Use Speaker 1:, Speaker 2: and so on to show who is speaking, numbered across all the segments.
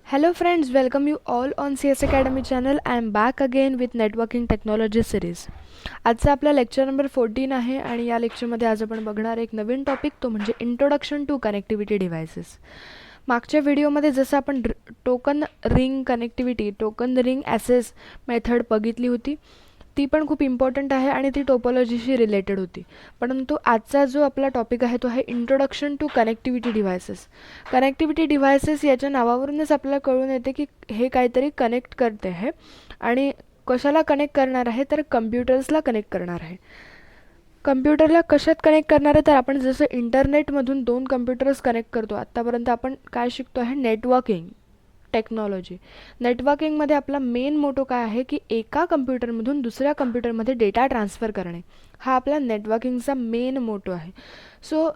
Speaker 1: Hello friends, welcome you all on CS Academy channel. I am back again with networking technology series. आजचा आपला lecture number 14 आहे आणि या लेक्चरमध्ये आज आपण बघणार एक नवीन टॉपिक, तो म्हणजे इंट्रोडक्शन टू कनेक्टिव्हिटी डिव्हाइसेस. मागच्या व्हिडिओमध्ये जसं आपण token ring connectivity, token ring assess method बघितली होती, ती पण खूप इम्पॉर्टंट आहे आणि ती टोपोलॉजीशी रिलेटेड होती. परंतु आजचा जो आपला टॉपिक आहे तो आहे introduction to connectivity devices. Connectivity devices याच्या नावावरूनच आपल्याला कळून येते की हे काहीतरी कनेक्ट करते आहे आणि कशाला कनेक्ट करणार आहे, तर कम्प्युटर्सला कनेक्ट करणार आहे. कम्प्युटरला कशात कनेक्ट करणार आहे, तर आपण जसं इंटरनेटमधून दोन कम्प्युटर्स कनेक्ट करतो, आत्तापर्यंत आपण काय शिकतो आहे, नेटवर्किंग टेक्नॉलॉजी. नेटवर्किंगमध्ये आपला मेन मोटो काय आहे की एका कम्प्युटरमधून दुसऱ्या कम्प्युटरमध्ये डेटा ट्रान्सफर करणे, हा आपला नेटवर्किंगचा मेन मोटो आहे. सो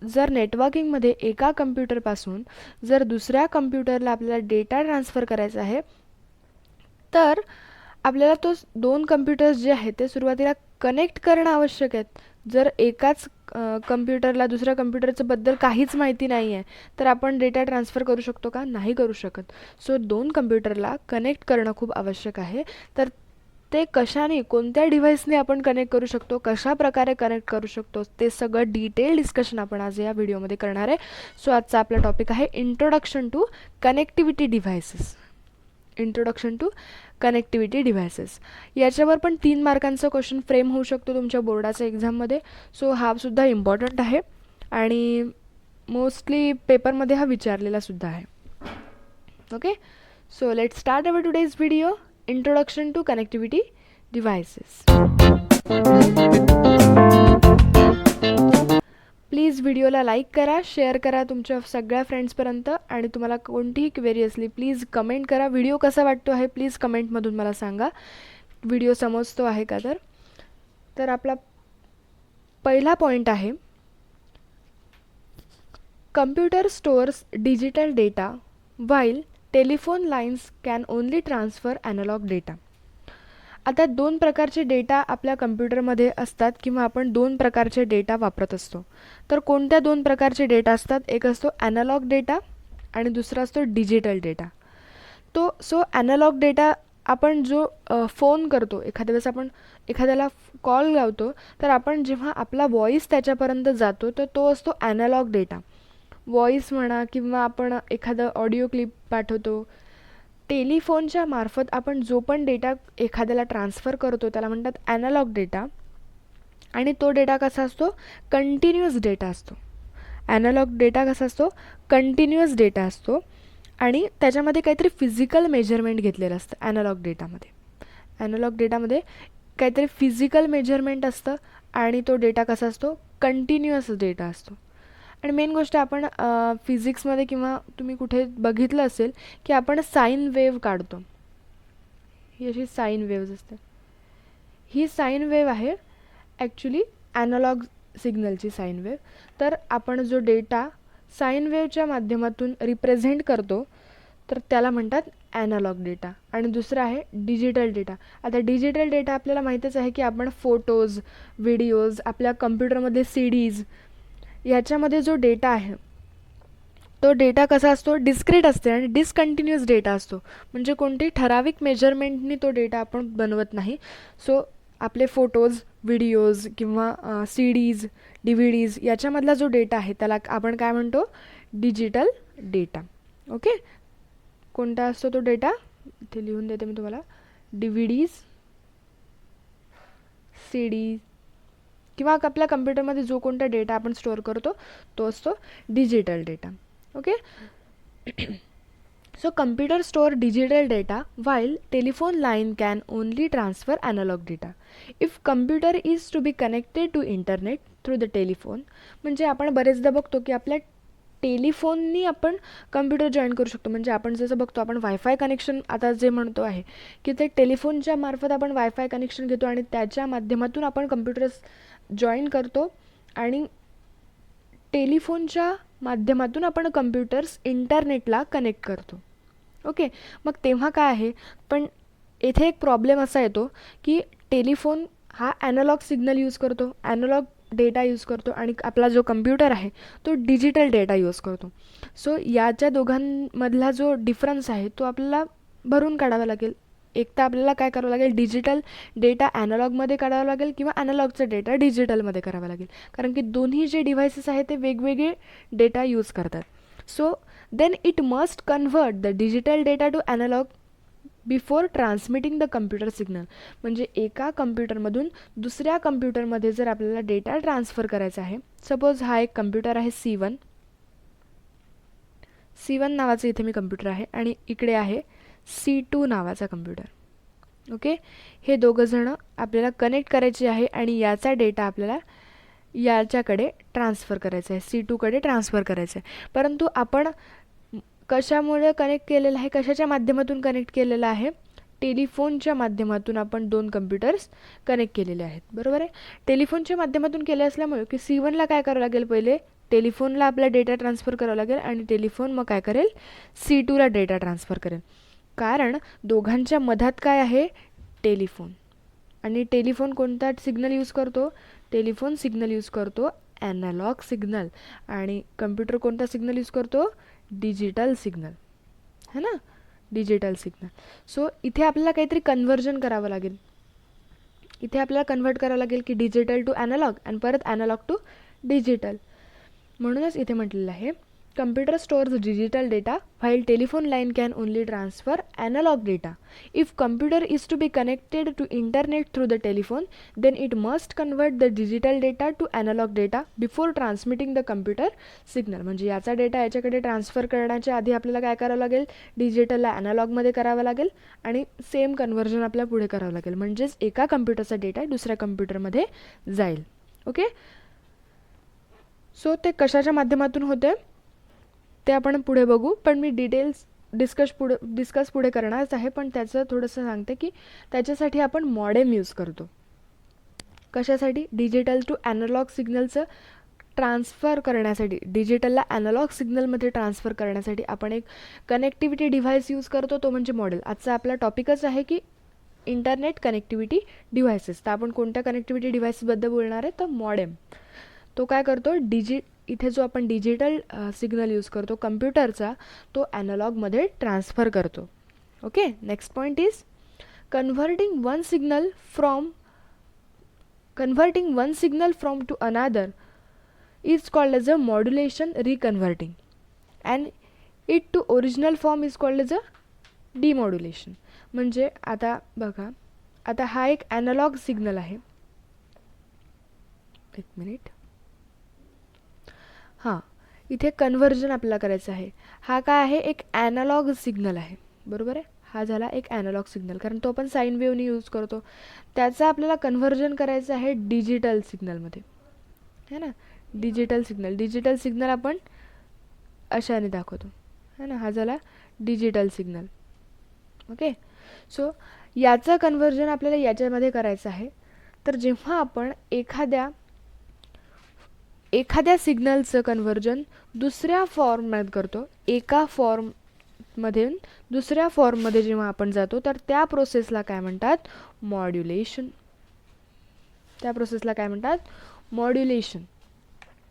Speaker 1: जर नेटवर्किंगमध्ये एका कम्प्युटरपासून जर दुसऱ्या कम्प्युटरला आपल्याला डेटा ट्रान्सफर करायचा आहे, तर आपल्याला तो दोन कम्प्युटर्स जे आहेत ते सुरुवातीला कनेक्ट करणं आवश्यक आहेत. जर एकाच कम्प्युटरला दुसऱ्या कम्प्युटरचं बद्दल काहीच माहिती नाही आहे, तर आपण डेटा ट्रान्सफर करू शकतो का? नाही करू शकत. सो दोन कम्प्युटरला कनेक्ट करणं खूप आवश्यक आहे. तर ते कशाने, कोणत्या डिव्हाइसने आपण कनेक्ट करू शकतो, कशा प्रकारे कनेक्ट करू शकतो, ते सगळं डिटेल डिस्कशन आपण आज या व्हिडिओमध्ये करणार आहे. सो आजचा आपला टॉपिक आहे introduction to connectivity devices. Introduction to connectivity devices. याच्यावर पण 3 मार्कांचा क्वेश्चन फ्रेम होऊ शकतो तुमच्या बोर्डाच्या एक्झाममध्ये. सो हा सुद्धा इम्पॉर्टंट आहे आणि मोस्टली पेपरमध्ये हा विचारलेला सुद्धा आहे. Okay, so let start our today's video, introduction to connectivity devices. Please व्हिडिओला लाईक करा, शेअर करा तुमच्या सगळ्या फ्रेंड्सपर्यंत आणि तुम्हाला कोणतीही क्वेरी असली प्लीज कमेंट करा. व्हिडिओ कसा वाटतो आहे प्लीज कमेंटमधून मला सांगा. व्हिडिओ समजतो आहे का? तर आपला पहिला पॉईंट आहे, computer stores digital data while telephone lines can only transfer analog data. आता दोन प्रकारचे डेटा आपल्या कम्प्युटरमध्ये असतात किंवा आपण दोन प्रकारचे डेटा वापरत असतो. तर कोणत्या दोन प्रकारचे डेटा असतात? एक असतो ॲनालॉग डेटा आणि दुसरा असतो digital data. So analog data आपण जो फोन करतो, एखाद्या वेळेस आपण एखाद्याला कॉल लावतो, तर आपण जेव्हा आपला व्हॉईस त्याच्यापर्यंत जातो तर तो असतो ॲनालॉग डेटा. व्हॉईस म्हणा किंवा आपण एखादं ऑडिओ क्लिप पाठवतो, टेलिफोनच्या मार्फत आपण जो पण डेटा एखाद्याला ट्रान्सफर करतो त्याला म्हणतात ॲनालॉग डेटा. आणि तो डेटा कसा असतो? कंटिन्युअस डेटा असतो. ॲनालॉग डेटा कसा असतो? कंटिन्युअस डेटा असतो आणि त्याच्यामध्ये काहीतरी फिजिकल मेजरमेंट घेतलेलं असतं. ॲनालॉग डेटामध्ये काहीतरी फिजिकल मेजरमेंट असतं आणि तो डेटा कसा असतो? कंटिन्युअस डेटा असतो. आणि मेन गोष्ट, आपण फिजिक्समध्ये किंवा तुम्ही कुठे बघितलं असेल की आपण साईन वेव्ह काढतो. ही अशी साईन वेव्ज असते. ही साईन वेव्ह आहे ॲक्च्युली ॲनालॉग सिग्नलची साईन वेव्ह. तर आपण जो डेटा साईन वेव्हच्या माध्यमातून रिप्रेझेंट करतो तर त्याला म्हणतात ॲनालॉग डेटा. आणि दुसरा आहे डिजिटल डेटा. आता डिजिटल डेटा आपल्याला माहीतच आहे की आपण फोटोज, व्हिडिओज, आपल्या कम्प्युटरमध्ये CDs, याच्यामध्ये जो डेटा आहे तो डेटा कसा असतो? डिस्क्रीट असते आणि डिसकंटिन्युअस डेटा असतो. म्हणजे कोणती ठराविक मेजरमेंटनी तो डेटा आपण बनवत नाही. सो आपले फोटोज, व्हिडिओज किंवा CDs, DVDs याच्यामधला जो डेटा आहे त्याला आपण काय म्हणतो? Digital data. ओके, कोणता असतो तो डेटा? इथे लिहून देते मी तुम्हाला. DVDs, CD किंवा आपल्या कम्प्युटरमध्ये जो कोणता डेटा आपण स्टोअर करतो तो असतो digital data. Okay, so computer store digital data while telephone line can only transfer analog data. If computer is to be connected to internet through the telephone. म्हणजे आपण बरेचदा बघतो की आपल्या टेलिफोननी आपण कम्प्युटर जॉईन करू शकतो. म्हणजे आपण जसं बघतो, आपण वायफाय कनेक्शन आता जे म्हणतो आहे की ते टेलिफोनच्या मार्फत आपण वायफाय कनेक्शन घेतो आणि त्याच्या माध्यमातून आपण कम्प्युटर्स जॉईन करतो आणि टेलिफोनच्या माध्यमातून आपण कम्प्युटर्स इंटरनेटला कनेक्ट करतो. ओके, मग तेव्हा काय आहे, पण येथे एक प्रॉब्लेम असा येतो की टेलिफोन हा ॲनालॉग सिग्नल यूज करतो. ॲनालॉग डेटा यूज करतो आणि आपला जो कम्प्युटर आहे तो डिजिटल डेटा यूज करतो. सो याच्या दोघांमधला जो डिफरन्स आहे तो आपल्याला भरून काढावा लागेल. एक तर आपल्याला काय करावं लागेल, डिजिटल डेटा ॲनालॉगमध्ये काढावा लागेल किंवा ॲनालॉगचा डेटा डिजिटलमध्ये करावा लागेल, कारण की दोन्ही जे डिव्हायसेस आहेत ते वेगवेगळे डेटा यूज करतात. So then it must convert the digital data to analog before transmitting the computer signal. म्हणजे एका कम्प्युटरमधून दुसऱ्या कम्प्युटरमध्ये जर आपल्याला डेटा ट्रान्सफर करायचा आहे, सपोज हा एक कम्प्युटर आहे C1 नावाचं इथे मी कम्प्युटर आहे आणि इकडे आहे C2 नावाचा कम्प्युटर. ओके, हे दोघंजणं आपल्याला कनेक्ट करायचे आहे आणि याचा डेटा आपल्याला याच्याकडे ट्रान्सफर करायचा आहे, C2कडे ट्रान्सफर करायचं आहे. परंतु आपण कशामुळे कनेक्ट केलेलं आहे, कशाच्या माध्यमातून कनेक्ट केलेलं आहे, टेलिफोनच्या माध्यमातून आपण दोन कम्प्युटर्स कनेक्ट केलेले आहेत. बरोबर आहे. टेलिफोनच्या माध्यमातून केले असल्यामुळे की C1ला काय करावं लागेल, पहिले टेलिफोनला आपला डेटा ट्रान्सफर करावा लागेल आणि टेलिफोन मग काय करेल, C2ला डेटा ट्रान्सफर करेल. कारण दोघांच्या मधात काय आहे, टेलिफोन. आणि टेलिफोन कोणता सिग्नल यूज करतो, टेलिफोन सिग्नल यूज करतो ॲनालॉग सिग्नल, आणि कम्प्युटर कोणता सिग्नल यूज करतो, डिजिटल सिग्नल, है ना, डिजिटल सिग्नल. सो इथे आपल्याला काहीतरी कन्व्हर्जन करावं लागेल. इथे आपल्याला कन्व्हर्ट करावं लागेल की डिजिटल टू ॲनालॉग आणि परत ॲनालॉग टू डिजिटल. म्हणूनच इथे म्हटलेलं आहे, computer stores digital data while telephone line can only transfer analog data. If computer is to be connected to internet through the telephone, then it must convert the digital data to analog data before transmitting the computer signal. म्हणजे याचा data याच्याकडे transfer करण्याच्या आधी आपल्याला काय करावं लागेल, डिजिटलला ॲनालॉगमध्ये करावं लागेल आणि सेम कन्व्हर्जन आपल्याला पुढे करावं लागेल. म्हणजेच एका कम्प्युटरचा डेटा दुसऱ्या कम्प्युटरमध्ये जाईल. ओके, सो ते कशाच्या माध्यमातून होते ते आपण पुढे बघू, पण मी डिटेल्स डिस्कस पुढे करणारच आहे. पण त्याचं थोडंसं सांगते की त्याच्यासाठी आपण मॉडेम यूज करतो. कशासाठी, डिजिटल टू ॲनालॉग सिग्नलचं ट्रान्सफर करण्यासाठी, डिजिटलला ॲनालॉग सिग्नलमध्ये ट्रान्सफर करण्यासाठी आपण एक कनेक्टिव्हिटी डिव्हाइस यूज करतो, तो म्हणजे मॉडेम. आजचा आपला टॉपिकच आहे की इंटरनेट कनेक्टिव्हिटी डिव्हाइसेस. तर आपण कोणत्या कनेक्टिव्हिटी डिव्हाइसबद्दल बोलणार आहे, तर मॉडेम. तो काय करतो, इथे जो आपण डिजिटल सिग्नल यूज करतो कम्प्युटरचा, तो ॲनालॉगमध्ये ट्रान्सफर करतो. Okay, next point is converting one signal from to another is called as a modulation reconverting and it to original form is called as a demodulation. म्हणजे आता बघा, आता हा एक ॲनालॉग सिग्नल आहे. एक मिनिट, हां, इथे कन्व्हर्जन आपल्याला करायचं आहे. हा काय आहे, एक ॲनालॉग सिग्नल आहे. बरोबर आहे, हा झाला एक ॲनालॉग सिग्नल, कारण तो आपण साईन वेव्हनी यूज करतो. त्याचं आपल्याला कन्व्हर्जन करायचं आहे डिजिटल सिग्नलमध्ये, है ना. डिजिटल सिग्नल आपण अशाने दाखवतो, है ना. हा झाला डिजिटल सिग्नल. ओके, सो याचं कन्व्हर्जन आपल्याला याच्यामध्ये करायचं आहे. तर जेव्हा आपण एखाद्या सिग्नलचं कन्व्हर्जन दुसऱ्या फॉर्ममध्ये करतो, एका फॉर्ममधून दुसऱ्या फॉर्ममध्ये जेव्हा आपण जातो, तर त्या प्रोसेसला काय म्हणतात, मॉड्युलेशन. त्या प्रोसेसला काय म्हणतात, मॉड्युलेशन.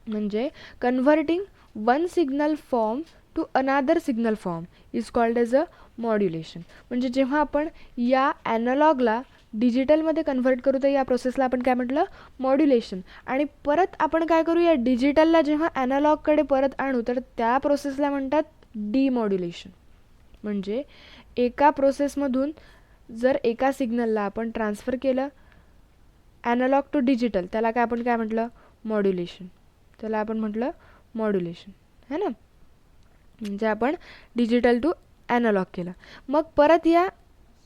Speaker 1: म्हणजे converting one signal form to another signal form is called as a modulation. म्हणजे जेव्हा आपण या ॲनालॉगला डिजिटलमध्ये कन्व्हर्ट करू, तर या प्रोसेसला आपण काय म्हटलं, मॉड्युलेशन. आणि परत आपण काय करू, या डिजिटलला जेव्हा ॲनालॉगकडे परत आणू, तर त्या प्रोसेसला म्हणतात डिमॉड्युलेशन. म्हणजे एका प्रोसेसमधून जर एका सिग्नलला आपण ट्रान्सफर केलं ॲनालॉग टू डिजिटल, त्याला आपण काय म्हटलं, मॉड्युलेशन. त्याला आपण म्हटलं मॉड्युलेशन, है ना. म्हणजे आपण डिजिटल टू ॲनालॉग केलं, मग परत या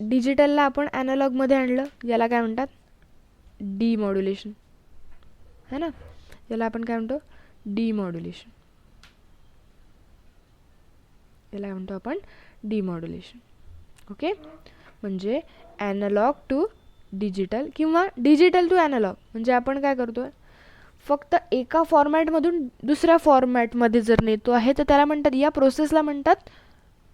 Speaker 1: डिजिटलला आपण ॲनालॉगमध्ये आणलं, याला काय म्हणतात, डिमॉड्युलेशन, है ना. याला आपण काय म्हणतो, डिमॉड्युलेशन. याला म्हणतो आपण डिमॉड्युलेशन. ओके, म्हणजे ॲनालॉग टू डिजिटल किंवा डिजिटल टू ॲनालॉग. म्हणजे आपण काय करतो, फक्त एका फॉर्मॅटमधून दुसऱ्या फॉर्मॅटमध्ये जर नेतो आहे, तर त्याला म्हणतात, या प्रोसेसला म्हणतात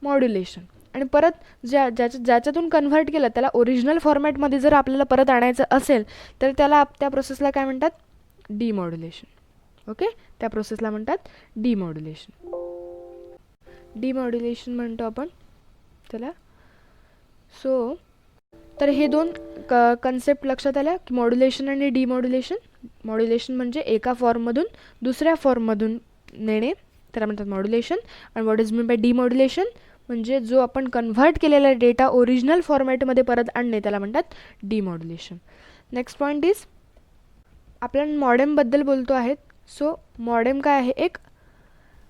Speaker 1: मॉड्युलेशन. आणि परत ज्याच्यातून कन्व्हर्ट केलं त्याला ओरिजिनल फॉर्मॅटमध्ये जर आपल्याला परत आणायचं असेल, तर त्या प्रोसेसला काय म्हणतात, डिमॉड्युलेशन. ओके, त्या प्रोसेसला म्हणतात डिमॉड्युलेशन. डिमॉड्युलेशन म्हणतो आपण त्याला. सो तर हे दोन कन्सेप्ट लक्षात आल्या की मॉड्युलेशन आणि डिमॉड्युलेशन. मॉड्युलेशन म्हणजे एका फॉर्ममधून दुसऱ्या फॉर्ममधून नेणे, त्याला म्हणतात मॉड्युलेशन. आणि व्हॉट इज मीन बाय डिमॉड्युलेशन म्हणजे जो आपण कन्व्हर्ट केलेला डेटा ओरिजिनल फॉर्मॅटमध्ये परत आणणे, त्याला म्हणतात डिमॉड्युलेशन. नेक्स्ट पॉईंट इज आपण मॉडेमबद्दल बोलतो आहेत. सो मॉडेम काय आहे, एक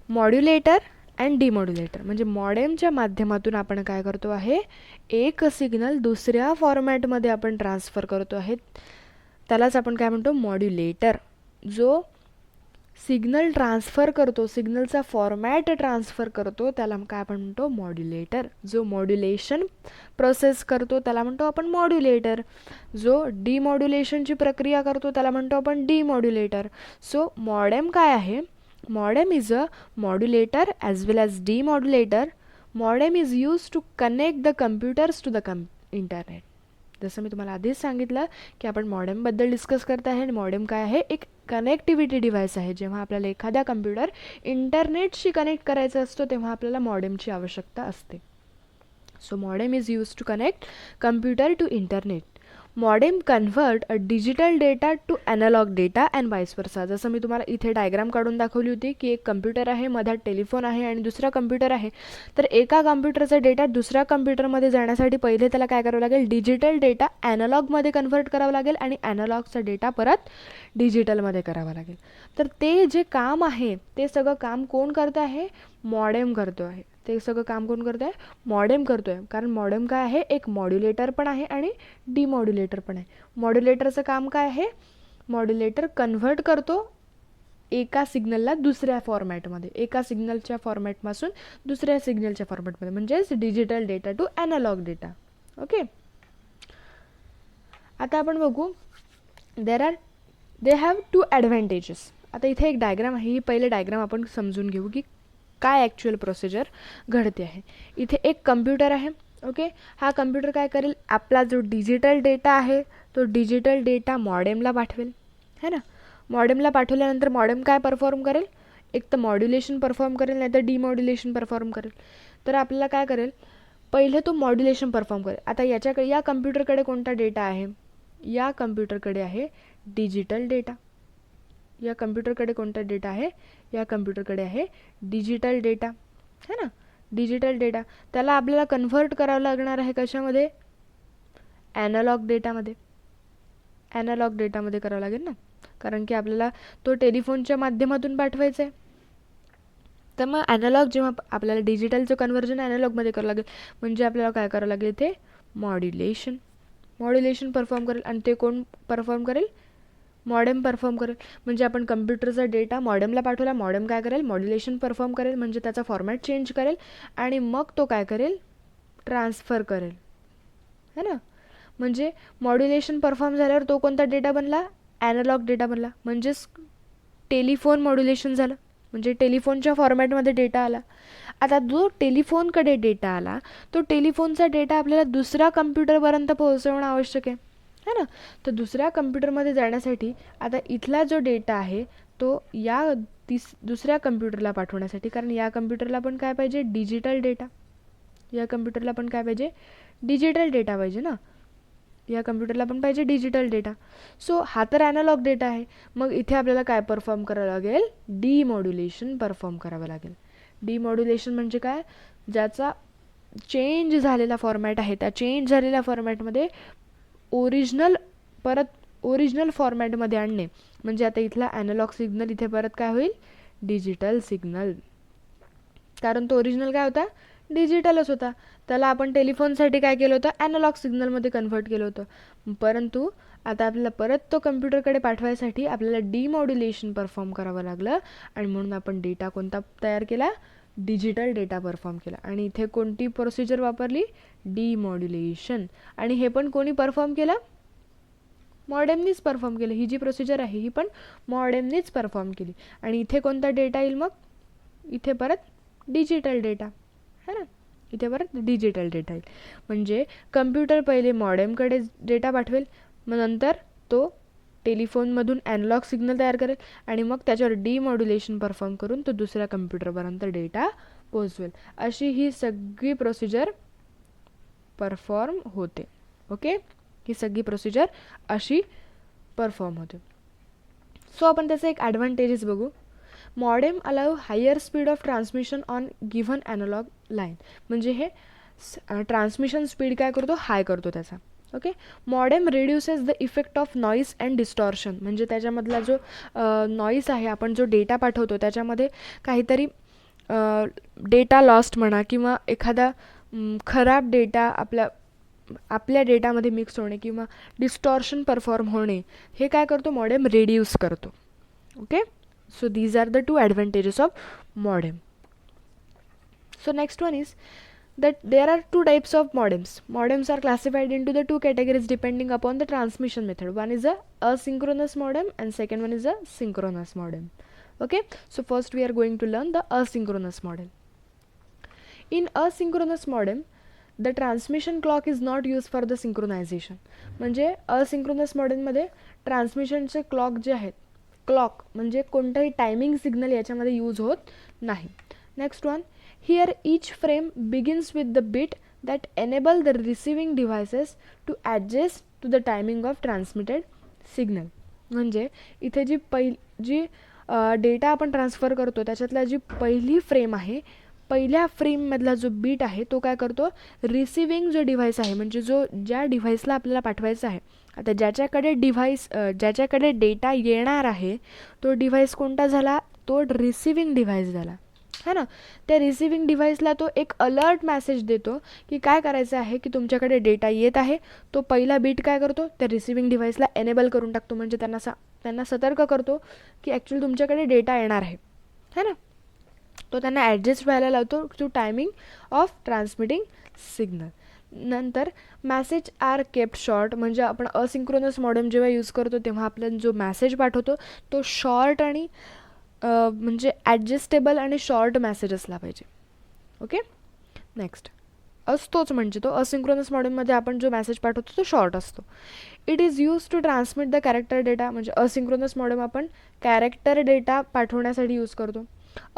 Speaker 1: मॉड्युलेटर अँड डिमॉड्युलेटर. म्हणजे मॉडेमच्या माध्यमातून आपण काय करतो आहे, एक सिग्नल दुसऱ्या फॉर्मॅटमध्ये आपण ट्रान्सफर करतो आहे, त्यालाच आपण काय म्हणतो मॉड्युलेटर. जो सिग्नल ट्रान्सफर करतो, सिग्नलचा फॉर्मॅट ट्रान्सफर करतो, त्याला काय आपण म्हणतो मॉड्युलेटर. जो मॉड्युलेशन प्रोसेस करतो त्याला म्हणतो आपण मॉड्युलेटर. जो डिमॉड्युलेशनची प्रक्रिया करतो त्याला म्हणतो आपण डिमॉड्युलेटर. सो मॉडेम काय आहे, modem is a modulator as well as demodulator. Modem is used to connect the computers to the internet. जसं मी तुम्हाला आधीच सांगितलं की आपण मॉडेमबद्दल डिस्कस करत आहे. आणि मॉडेम काय आहे, एक कनेक्टिव्हिटी डिव्हाइस आहे. जेव्हा आपल्याला एखादा कम्प्युटर इंटरनेटशी कनेक्ट करायचा असतो तेव्हा आपल्याला मॉडेमची आवश्यकता असते. So modem is use to connect computer to internet. Modem convert a digital data to analog data and vice versa. जसं मी तुम्हाला इथे डायग्राम काढून दाखवली होती की एक कम्प्युटर आहे, मधात टेलिफोन आहे आणि दुसरा कम्प्युटर आहे. तर एका कम्प्युटरचा डेटा दुसऱ्या कम्प्युटरमध्ये जाण्यासाठी पहिले त्याला काय करावं लागेल, डिजिटल डेटा ॲनालॉगमध्ये कन्व्हर्ट करावं लागेल आणि ॲनालॉगचा डेटा परत डिजिटलमध्ये करावा लागेल. तर ते जे काम आहे ते सगळं काम कोण करतं आहे, मॉडेम करतो आहे. ते सगळं काम कोण करतं आहे, मॉडेम करतो आहे. कारण मॉडेम काय आहे, एक मॉड्युलेटर पण आहे आणि डिमॉड्युलेटर पण आहे. मॉड्युलेटरचं काम काय आहे, मॉड्युलेटर कन्व्हर्ट करतो एका सिग्नलला दुसऱ्या फॉर्मॅटमध्ये, एका सिग्नलच्या फॉर्मॅटपासून दुसऱ्या सिग्नलच्या फॉर्मॅटमध्ये, म्हणजेच digital data to analog data. Okay, आता आपण बघू दे हॅव टू ॲडव्हान्टेजेस. आता इथे एक डायग्राम आहे, ही पहिले डायग्राम आपण समजून घेऊ की काय ॲक्च्युअल प्रोसिजर घडते आहे. इथे एक कम्प्युटर आहे. ओके, हा कम्प्युटर काय करेल, आपला जो डिजिटल डेटा आहे तो डिजिटल डेटा मॉडेमला पाठवेल, है ना. मॉडेमला पाठवल्यानंतर मॉडेम काय परफॉर्म करेल, एक तर मॉड्युलेशन परफॉर्म करेल नाही तर डिमॉड्युलेशन परफॉर्म करेल. तर आपल्याला काय करेल, पहिले तो मॉड्युलेशन परफॉर्म करेल. आता याच्याकडे, या कम्प्युटरकडे कोणता डेटा आहे, या कम्प्युटरकडे आहे डिजिटल डेटा. या कम्प्युटरकडे कोणता डेटा आहे, या कम्प्युटरकडे आहे डिजिटल डेटा, है ना. डिजिटल डेटा त्याला आपल्याला कन्व्हर्ट करावं लागणार आहे कशामध्ये, ॲनालॉग डेटामध्ये. ॲनालॉग डेटामध्ये करावं लागेल ना, कारण की आपल्याला तो टेलिफोनच्या माध्यमातून पाठवायचा आहे. तर मग ॲनालॉग, जेव्हा आपल्याला डिजिटलचं कन्व्हर्जन ॲनालॉगमध्ये करावं लागेल म्हणजे आपल्याला काय करावं लागेल, इथे मॉड्युलेशन परफॉर्म करेल. आणि ते कोण परफॉर्म करेल, मॉडेम परफॉर्म करेल. म्हणजे आपण कम्प्युटरचा डेटा मॉडेमला पाठवला, मॉडेम काय करेल, मॉड्युलेशन परफॉर्म करेल, म्हणजे त्याचा फॉर्मॅट चेंज करेल आणि मग तो काय करेल, ट्रान्सफर करेल, है ना. म्हणजे मॉड्युलेशन परफॉर्म झाल्यावर तो कोणता डेटा बनला, ॲनालॉग डेटा बनला. म्हणजेच टेलिफोन मॉड्युलेशन झालं, म्हणजे टेलिफोनच्या फॉर्मॅटमध्ये डेटा आला. आता जो टेलिफोनकडे डेटा आला तो टेलिफोनचा डेटा आपल्याला दुसऱ्या कम्प्युटरपर्यंत पोहोचवणं आवश्यक आहे, है ना. तर दुसऱ्या कम्प्युटरमध्ये जाण्यासाठी आता इथला जो डेटा आहे तो या दुसऱ्या कम्प्युटरला पाठवण्यासाठी, कारण या कम्प्युटरला पण काय पाहिजे, डिजिटल डेटा. या कम्प्युटरला पण काय पाहिजे, डिजिटल डेटा पाहिजे ना. या कम्प्युटरला पण पाहिजे डिजिटल डेटा. सो हा तर ॲनालॉग डेटा आहे. मग इथे आपल्याला काय परफॉर्म करावं लागेल, डिमॉड्युलेशन परफॉर्म करावं लागेल. डिमॉड्युलेशन म्हणजे काय, ज्याचा चेंज झालेला फॉर्मॅट आहे त्या चेंज झालेल्या फॉर्मॅटमध्ये ओरिजिनल फॉर्मॅटमध्ये आणणे. म्हणजे आता इथला ॲनालॉग सिग्नल इथे परत काय होईल, डिजिटल सिग्नल. कारण तो ओरिजिनल काय होता, डिजिटलच होता. त्याला आपण टेलिफोनसाठी काय केलं होतं, ॲनालॉग सिग्नलमध्ये कन्व्हर्ट केलं होतं. परंतु आता आपल्याला परत तो कम्प्युटरकडे पाठवायसाठी आपल्याला डिमॉड्युलेशन परफॉर्म करावं लागलं आणि म्हणून आपण डेटा कोणता तयार केला, डिजिटल डेटा परफॉर्म केला. आणि इथे कोणती प्रोसिजर वापरली, डिमॉड्युलेशन. आणि हे पण कोणी परफॉर्म केलं, मॉडेमनीच परफॉर्म केलं. ही जी प्रोसिजर आहे ही पण मॉडेमनीच परफॉर्म केली. आणि इथे कोणता डेटा येईल, मग इथे परत डिजिटल डेटा, है ना. इथे परत डिजिटल डेटा येईल. म्हणजे कम्प्युटर पहिले मॉडेमकडे डेटा पाठवेल, मग नंतर तो टेलिफोनमधून ॲनालॉग सिग्नल तयार करेल आणि मग त्याच्यावर डीमॉड्युलेशन परफॉर्म करून तो दुसऱ्या कम्प्युटरपर्यंत डेटा पोहोचवेल. अशी ही सगळी प्रोसिजर परफॉर्म होते. ओके, ही सगळी प्रोसिजर अशी परफॉर्म होते. सो आपण त्याचे एक ॲडव्हान्टेजेस बघू. Modem allow higher speed of transmission on given analog line. म्हणजे हे ट्रान्समिशन स्पीड काय करतो, हाय करतो त्याचा. Okay, modem reduces the effect of noise and distortion. म्हणजे त्याच्यामधला जो नॉईस आहे, आपण जो डेटा पाठवतो त्याच्यामध्ये काहीतरी डेटा लॉस्ट म्हणा किंवा एखादा खराब डेटा आपल्या डेटामध्ये मिक्स होणे किंवा डिस्टॉर्शन परफॉर्म होणे, हे काय करतो, मॉडेम रिड्यूस करतो. Okay, so these are the two advantages of modem. So next one is that there are two types of modems. Modems are classified into the two categories depending upon the transmission method. One is a asynchronous modem and second one is a synchronous modem. Okay, so first we are going to learn the asynchronous modem. In asynchronous modem, the transmission clock is not used for the synchronization. म्हणजे asynchronous modem मध्ये ट्रान्समिशनचे clock जे आहेत, clock म्हणजे कोणताही timing signal याच्यामध्ये use होत नाही. Next one, here each frame begins with the bit that enable the receiving devices to adjust to the timing of transmitted signal. म्हणजे इथे जी डेटा आपण ट्रान्सफर करतो त्याच्यातला जी पहिली फ्रेम आहे, पहिल्या फ्रेममधला जो बीट आहे तो काय करतो, रिसिविंग जो डिव्हाइस आहे म्हणजे ज्या डिव्हाइसला आपल्याला पाठवायचं आहे, आता ज्याच्याकडे डेटा येणार आहे तो डिव्हाइस कोणता झाला, तो रिसिविंग डिव्हाइस झाला, है ना. त्या रिसिविंग डिव्हाइसला तो एक अलर्ट मेसेज देतो की काय करायचं आहे, की तुमच्याकडे डेटा येत आहे. तो पहिला बीट काय करतो, त्या रिसिविंग डिव्हाइसला एनेबल करून टाकतो. म्हणजे त्यांना सतर्क करतो की ॲक्च्युली तुमच्याकडे डेटा येणार आहे, है ना. तो त्यांना ॲडजस्ट व्हायला लावतो to timing of transmitting signal. नंतर मॅसेज आर केप्ट शॉर्ट. म्हणजे आपण असिंक्रोनस मॉडेम जेव्हा यूज करतो तेव्हा आपल्याला जो मॅसेज पाठवतो तो शॉर्ट आणि म्हणजे ॲडजस्टेबल आणि शॉर्ट मॅसेज असला पाहिजे. ओके, नेक्स्ट असतोच म्हणजे तो असिंक्रोनस मॉडेममध्ये आपण जो मॅसेज पाठवतो तो शॉर्ट असतो. It is use to transmit the character data. म्हणजे असिंक्रोनस मॉडेम आपण कॅरेक्टर डेटा पाठवण्यासाठी यूज करतो.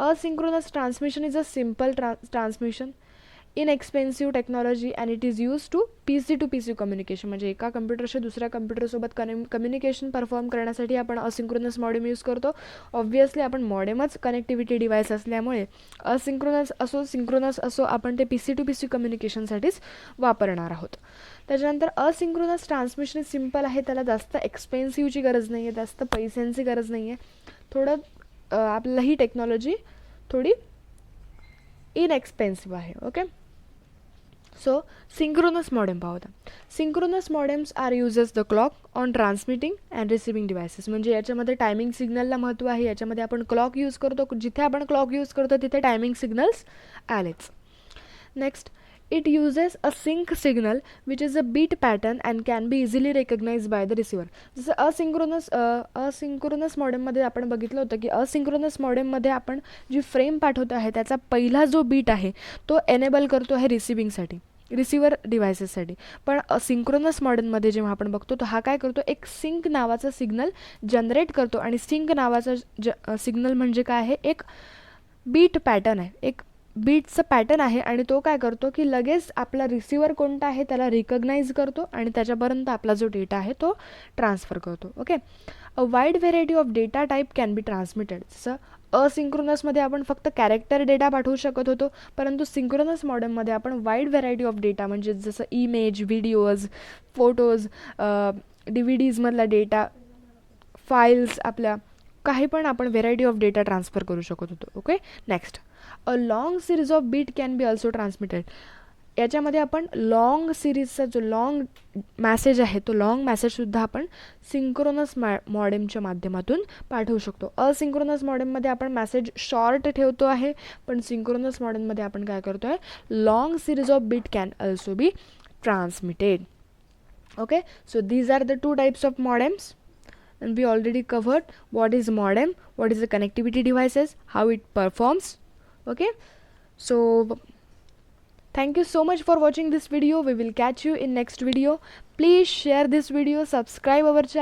Speaker 1: Asynchronous transmission is a simple transmission, inexpensive technology and it is used to PC communication. म्हणजे एका कम्प्युटरशी दुसऱ्या कम्प्युटरसोबत कम्युनिकेशन परफॉर्म करण्यासाठी आपण असिंक्रोनस मॉडेम यूज करतो. ऑब्व्हियसली आपण मॉडेमच कनेक्टिव्हिटी डिव्हाइस असल्यामुळे असिंक्रोनस असो सिंक्रोनस असो आपण ते PC कम्युनिकेशनसाठीच वापरणार आहोत. त्याच्यानंतर असिंक्रोनस ट्रान्समिशन सिम्पल आहे, त्याला जास्त एक्सपेन्सिव्हची गरज नाही आहे, जास्त पैशांची गरज नाही आहे. थोडं आपल्याला ही टेक्नॉलॉजी थोडी इनएक्सपेन्सिव्ह आहे. ओके, सो सिंक्रोनस मॉडेम पाहूया. Synchronous modems are uses the clock on transmitting and receiving devices. म्हणजे याच्यामध्ये टायमिंग सिग्नलला महत्त्व आहे. याच्यामध्ये आपण क्लॉक यूज करतो, जिथे आपण क्लॉक यूज करतो तिथे टायमिंग सिग्नल्स आलेच. Next, it uses a sync signal which is a beat pattern and can be easily recognized by the receiver. जसं असिंक्रोनस मॉडेममध्ये आपण बघितलं होतं की असिंक्रोनस मॉडेममध्ये आपण जी फ्रेम पाठवतो आहे त्याचा पहिला जो बीट आहे तो एनेबल करतो आहे रिसिविंगसाठी, रिसिव्हर डिव्हायसेससाठी. पण सिंक्रोनस मॉडेममध्ये जेव्हा आपण बघतो तो हा काय करतो, एक सिंक नावाचा सिग्नल जनरेट करतो. आणि सिंक नावाचा सिग्नल म्हणजे काय आहे, एक बीट पॅटर्न आहे, एक बीटचं पॅटर्न आहे. आणि तो काय करतो की लगेच आपला रिसिव्हर कोणता आहे त्याला रिकग्नाइज करतो आणि त्याच्यापर्यंत आपला जो डेटा आहे तो ट्रान्सफर करतो. Okay, a wide variety of data type can be transmitted. जसं असिंक्रोनसमध्ये आपण फक्त कॅरेक्टर डेटा पाठवू शकत होतो, परंतु सिंक्रोनस मॉडेममध्ये आपण वाईड व्हेरायटी ऑफ डेटा म्हणजे जसं इमेज, व्हिडिओज, फोटोज, DVDsमधला डेटा, फाईल्स, आपल्या काही पण आपण व्हेरायटी ऑफ डेटा ट्रान्सफर करू शकत होतो. Okay, next, a long series of bit can be also transmitted. याच्यामध्ये आपण लॉंग सिरीजचा जो लॉंग मॅसेज आहे तो लॉंग मॅसेजसुद्धा आपण सिंक्रोनस मॉडेमच्या माध्यमातून पाठवू शकतो. असिंक्रोनस मॉडेममध्ये आपण मॅसेज शॉर्ट ठेवतो आहे, पण सिंक्रोनस मॉडेममध्ये आपण काय करतो आहे, long series of bit can also be transmitted. Okay, so these are the two types of modems. And we already covered what is modem, what is the connectivity devices, how it performs. Okay, so thank you so much for watching this video. We will catch you in next video. Please share this video, subscribe our channel.